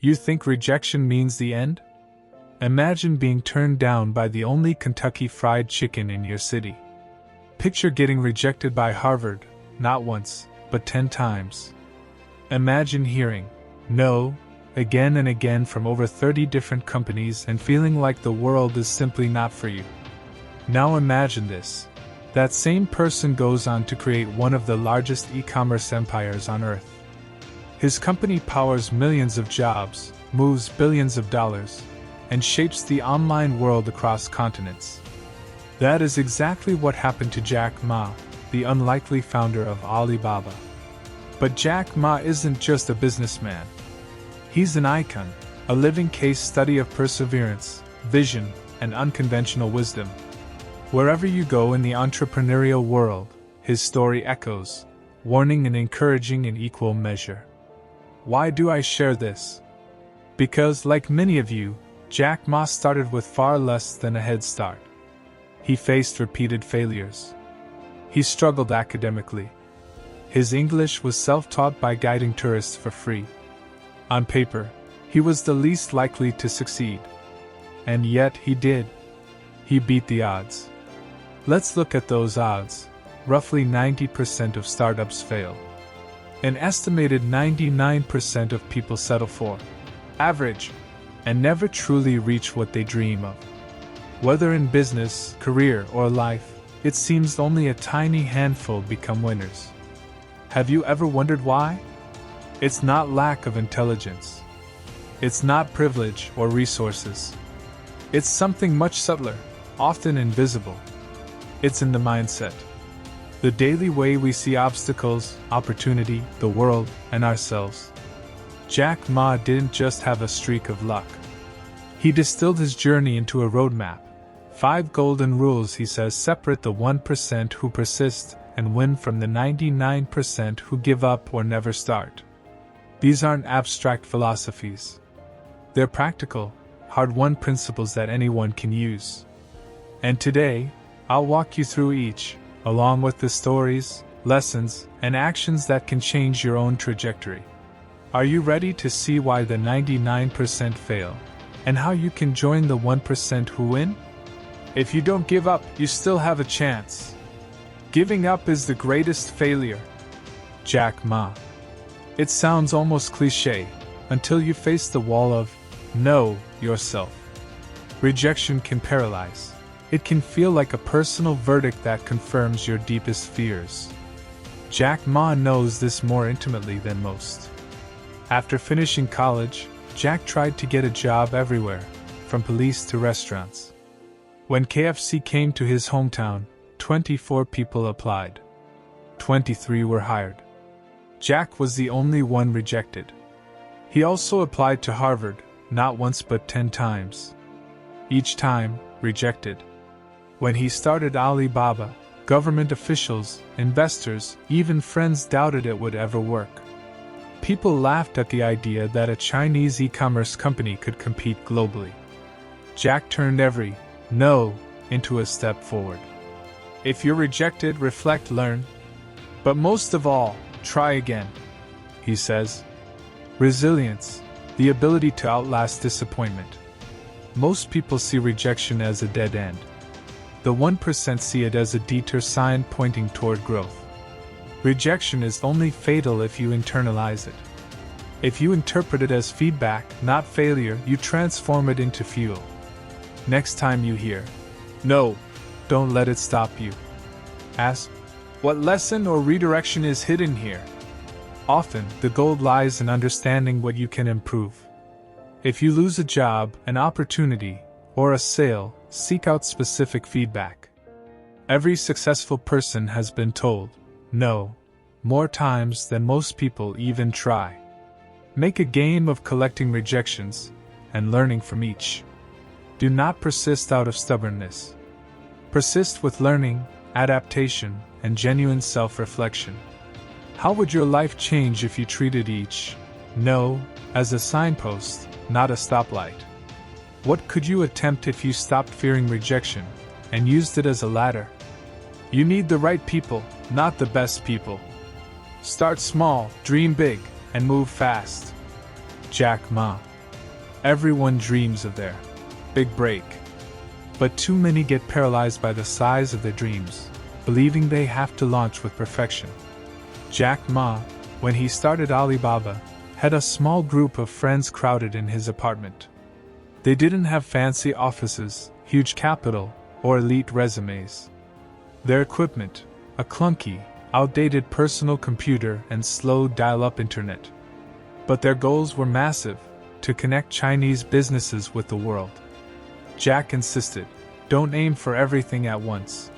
You think rejection means the end? Imagine being turned down by the only Kentucky Fried Chicken in your city. Picture getting rejected by Harvard, not once, but 10 times. Imagine hearing no again and again from over 30 different companies and feeling like the world is simply not for you. Now imagine this. That same person goes on to create one of the largest e-commerce empires on earth. His company powers millions of jobs, moves billions of dollars, and shapes the online world across continents. That is exactly what happened to Jack Ma, the unlikely founder of Alibaba. But Jack Ma isn't just a businessman. He's an icon, a living case study of perseverance, vision, and unconventional wisdom. Wherever you go in the entrepreneurial world, his story echoes, warning and encouraging in equal measure. Why do I share this? Because, like many of you, Jack Ma started with far less than a head start. He faced repeated failures. He struggled academically. His English was self-taught by guiding tourists for free. On paper, he was the least likely to succeed. And yet he did. He beat the odds. Let's look at those odds. Roughly 90% of startups fail. An estimated 99% of people settle for average and never truly reach what they dream of. Whether in business, career, or life, it seems only a tiny handful become winners. Have you ever wondered why? It's not lack of intelligence. It's not privilege or resources. It's something much subtler, often invisible. It's in the mindset. The daily way we see obstacles, opportunity, the world, and ourselves. Jack Ma didn't just have a streak of luck. He distilled his journey into a roadmap. 5 golden rules, he says, separate the 1% who persist and win from the 99% who give up or never start. These aren't abstract philosophies. They're practical, hard-won principles that anyone can use. And today, I'll walk you through each, along with the stories, lessons, and actions that can change your own trajectory. Are you ready to see why the 99% fail, and how you can join the 1% who win? If you don't give up, you still have a chance. Giving up is the greatest failure. Jack Ma. It sounds almost cliché, until you face the wall of no yourself. Rejection can paralyze. It can feel like a personal verdict that confirms your deepest fears. Jack Ma knows this more intimately than most. After finishing college, Jack tried to get a job everywhere, from police to restaurants. When KFC came to his hometown, 24 people applied. 23 were hired. Jack was the only one rejected. He also applied to Harvard, not once but 10 times. Each time, rejected. When he started Alibaba, government officials, investors, even friends doubted it would ever work. People laughed at the idea that a Chinese e-commerce company could compete globally. Jack turned every no into a step forward. If you're rejected, reflect, learn. But most of all, try again, he says. Resilience, the ability to outlast disappointment. Most people see rejection as a dead end. The 1% see it as a detour sign pointing toward growth. Rejection is only fatal if you internalize it. If you interpret it as feedback, not failure, you transform it into fuel. Next time you hear no, don't let it stop you. Ask, what lesson or redirection is hidden here? Often, the gold lies in understanding what you can improve. If you lose a job, an opportunity, or a sale, seek out specific feedback. Every successful person has been told no more times than most people even try. Make a game of collecting rejections and learning from each. Do not persist out of stubbornness. Persist with learning, adaptation, and genuine self-reflection. How would your life change if you treated each no as a signpost, not a stoplight? What could you attempt if you stopped fearing rejection and used it as a ladder? You need the right people, not the best people. Start small, dream big, and move fast. Jack Ma. Everyone dreams of their big break. But too many get paralyzed by the size of their dreams, believing they have to launch with perfection. Jack Ma, when he started Alibaba, had a small group of friends crowded in his apartment. They didn't have fancy offices, huge capital, or elite resumes. Their equipment, a clunky, outdated personal computer and slow dial-up internet. But their goals were massive, to connect Chinese businesses with the world. Jack insisted, don't aim for everything at once.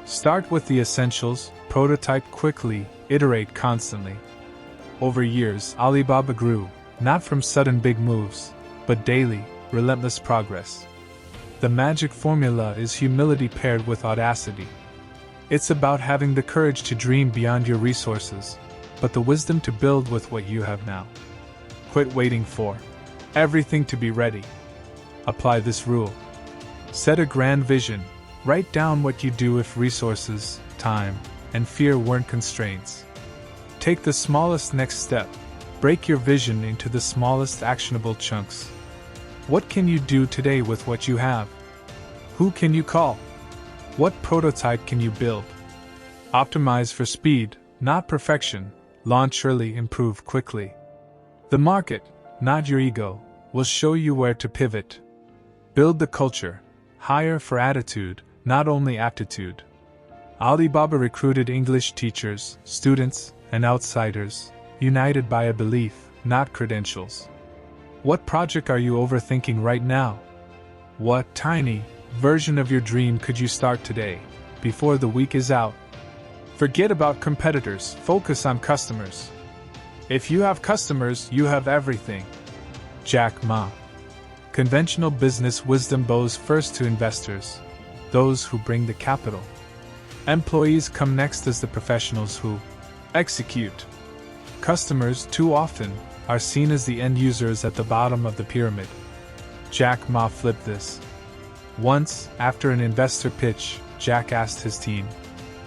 Start with the essentials, prototype quickly, iterate constantly. Over years, Alibaba grew, not from sudden big moves, but daily, relentless progress. The magic formula is humility paired with audacity. It's about having the courage to dream beyond your resources, but the wisdom to build with what you have now. Quit waiting for everything to be ready. Apply this rule. Set a grand vision. Write down what you'd do if resources, time, and fear weren't constraints. Take the smallest next step. Break your vision into the smallest actionable chunks. What can you do today with what you have? Who can you call? What prototype can you build? Optimize for speed, not perfection. Launch early, improve quickly. The market, not your ego, will show you where to pivot. Build the culture. Hire for attitude, not only aptitude. Alibaba recruited English teachers, students, and outsiders, united by a belief, not credentials. What project are you overthinking right now? What tiny version of your dream could you start today, before the week is out? Forget about competitors, focus on customers. If you have customers, you have everything. Jack Ma. Conventional business wisdom bows first to investors, those who bring the capital. Employees come next as the professionals who execute. Customers, too often, are seen as the end users at the bottom of the pyramid. Jack Ma flipped this. Once, after an investor pitch, Jack asked his team,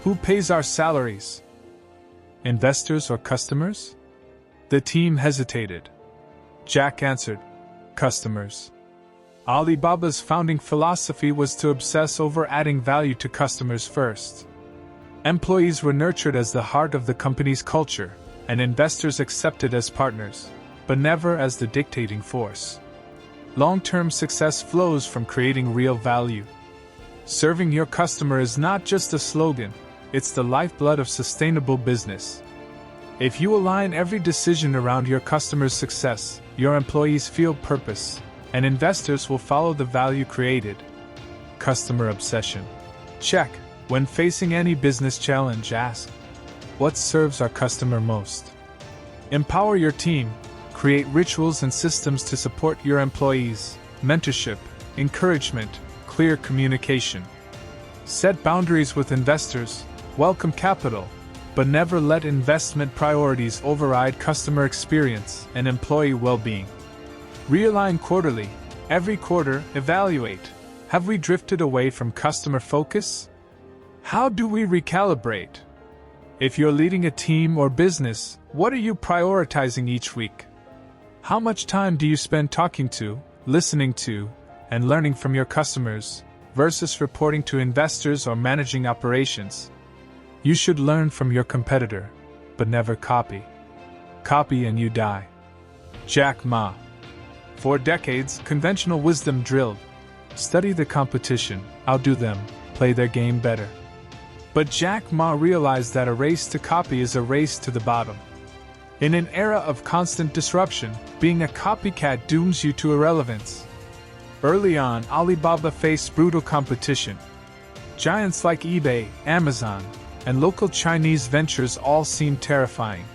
"Who pays our salaries? Investors or customers?" The team hesitated. Jack answered, "Customers." Alibaba's founding philosophy was to obsess over adding value to customers first. Employees were nurtured as the heart of the company's culture, and investors accepted as partners, but never as the dictating force. Long-term success flows from creating real value. Serving your customer is not just a slogan, it's the lifeblood of sustainable business. If you align every decision around your customer's success, your employees feel purpose, and investors will follow the value created. Customer obsession. Check. When facing any business challenge, ask, what serves our customer most? Empower your team. Create rituals and systems to support your employees. Mentorship, encouragement, clear communication. Set boundaries with investors. Welcome capital, but never let investment priorities override customer experience and employee well-being. Realign quarterly. Every quarter, evaluate. Have we drifted away from customer focus? How do we recalibrate? If you're leading a team or business, what are you prioritizing each week? How much time do you spend talking to, listening to, and learning from your customers, versus reporting to investors or managing operations? You should learn from your competitor, but never copy. Copy and you die. Jack Ma. For decades, conventional wisdom drilled. Study the competition, outdo them, play their game better. But Jack Ma realized that a race to copy is a race to the bottom. In an era of constant disruption, being a copycat dooms you to irrelevance. Early on, Alibaba faced brutal competition. Giants like eBay, Amazon, and local Chinese ventures all seemed terrifying.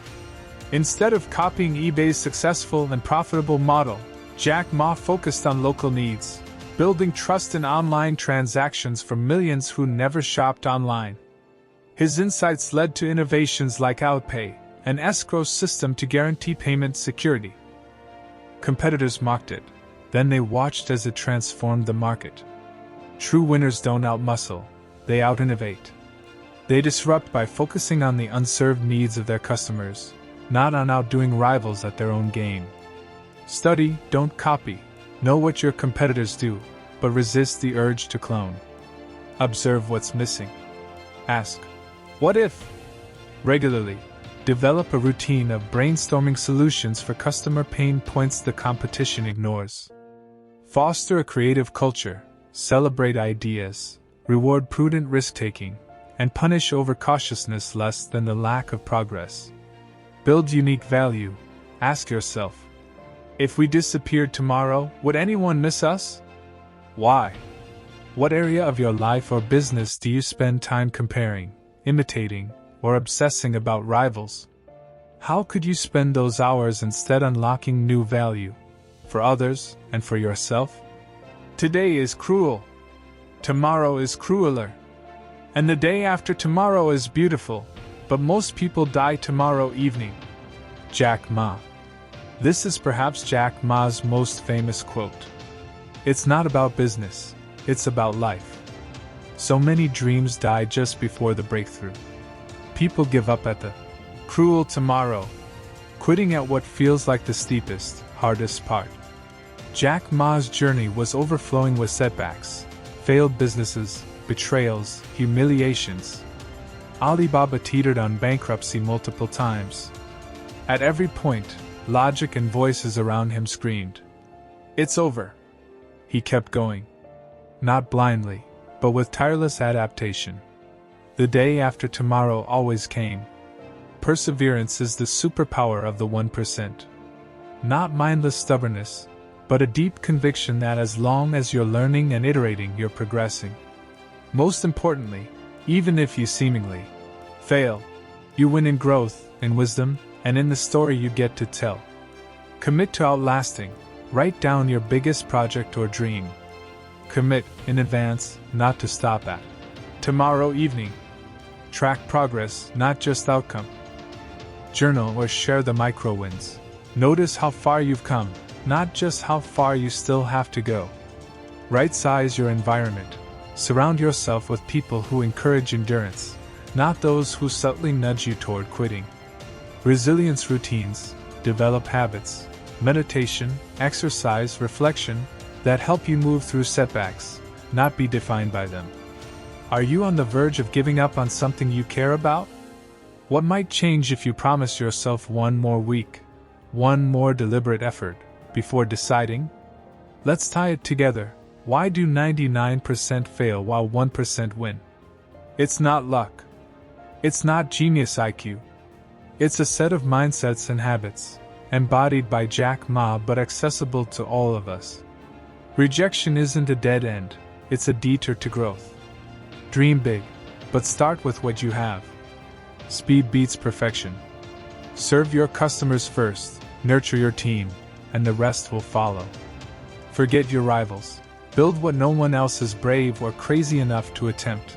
Instead of copying eBay's successful and profitable model, Jack Ma focused on local needs, building trust in online transactions for millions who never shopped online. His insights led to innovations like OutPay, an escrow system to guarantee payment security. Competitors mocked it, then they watched as it transformed the market. True winners don't outmuscle, they out-innovate. They disrupt by focusing on the unserved needs of their customers, not on outdoing rivals at their own game. Study, don't copy. Know what your competitors do, but resist the urge to clone. Observe what's missing. Ask, what if? Regularly, develop a routine of brainstorming solutions for customer pain points the competition ignores. Foster a creative culture, celebrate ideas, reward prudent risk-taking, and punish overcautiousness less than the lack of progress. Build unique value. Ask yourself, if we disappeared tomorrow, would anyone miss us? Why? What area of your life or business do you spend time comparing, imitating, or obsessing about rivals? How could you spend those hours instead unlocking new value, for others and for yourself? Today is cruel. Tomorrow is crueler. And the day after tomorrow is beautiful, but most people die tomorrow evening. Jack Ma. This is perhaps Jack Ma's most famous quote. It's not about business, it's about life. So many dreams die just before the breakthrough. People give up at the cruel tomorrow, quitting at what feels like the steepest, hardest part. Jack Ma's journey was overflowing with setbacks, failed businesses, betrayals, humiliations. Alibaba teetered on bankruptcy multiple times. At every point, logic and voices around him screamed, "It's over." He kept going. Not blindly, but with tireless adaptation. The day after tomorrow always came. Perseverance is the superpower of the 1%. Not mindless stubbornness, but a deep conviction that as long as you're learning and iterating, you're progressing. Most importantly, even if you seemingly fail, you win in growth, in wisdom, and in the story you get to tell. Commit to outlasting. Write down your biggest project or dream. Commit, in advance, not to stop at tomorrow evening. Track progress, not just outcome. Journal or share the micro wins. Notice how far you've come, not just how far you still have to go. Right-size your environment. Surround yourself with people who encourage endurance, not those who subtly nudge you toward quitting. Resilience routines. Develop habits, meditation, exercise, reflection, that help you move through setbacks, not be defined by them. Are you on the verge of giving up on something you care about? What might change if you promise yourself one more week, one more deliberate effort, before deciding? Let's tie it together. Why do 99% fail while 1% win? It's not luck. It's not genius IQ. It's a set of mindsets and habits, embodied by Jack Ma but accessible to all of us. Rejection isn't a dead end, it's a detour to growth. Dream big, but start with what you have. Speed beats perfection. Serve your customers first, nurture your team, and the rest will follow. Forget your rivals. Build what no one else is brave or crazy enough to attempt.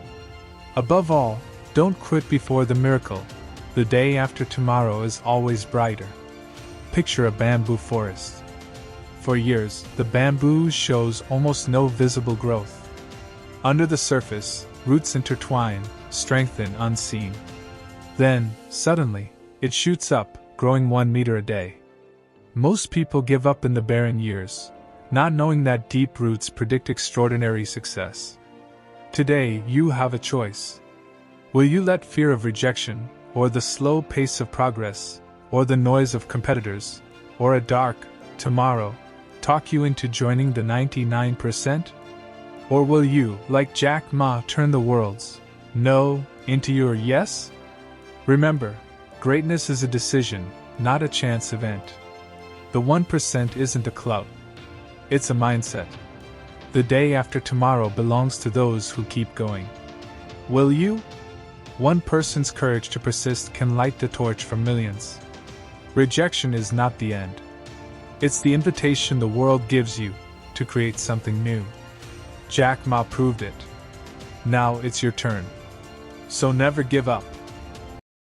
Above all, don't quit before the miracle. The day after tomorrow is always brighter. Picture a bamboo forest. For years, the bamboo shows almost no visible growth. Under the surface, roots intertwine, strengthen unseen. Then, suddenly, it shoots up, growing 1 meter a day. Most people give up in the barren years, not knowing that deep roots predict extraordinary success. Today, you have a choice. Will you let fear of rejection, or the slow pace of progress, or the noise of competitors, or a dark tomorrow, talk you into joining the 99%? Or will you, like Jack Ma, turn the world's no into your yes? Remember, greatness is a decision, not a chance event. The 1% isn't a club. It's a mindset. The day after tomorrow belongs to those who keep going. Will you? One person's courage to persist can light the torch for millions. Rejection is not the end. It's the invitation the world gives you to create something new. Jack Ma proved it. Now it's your turn. So never give up.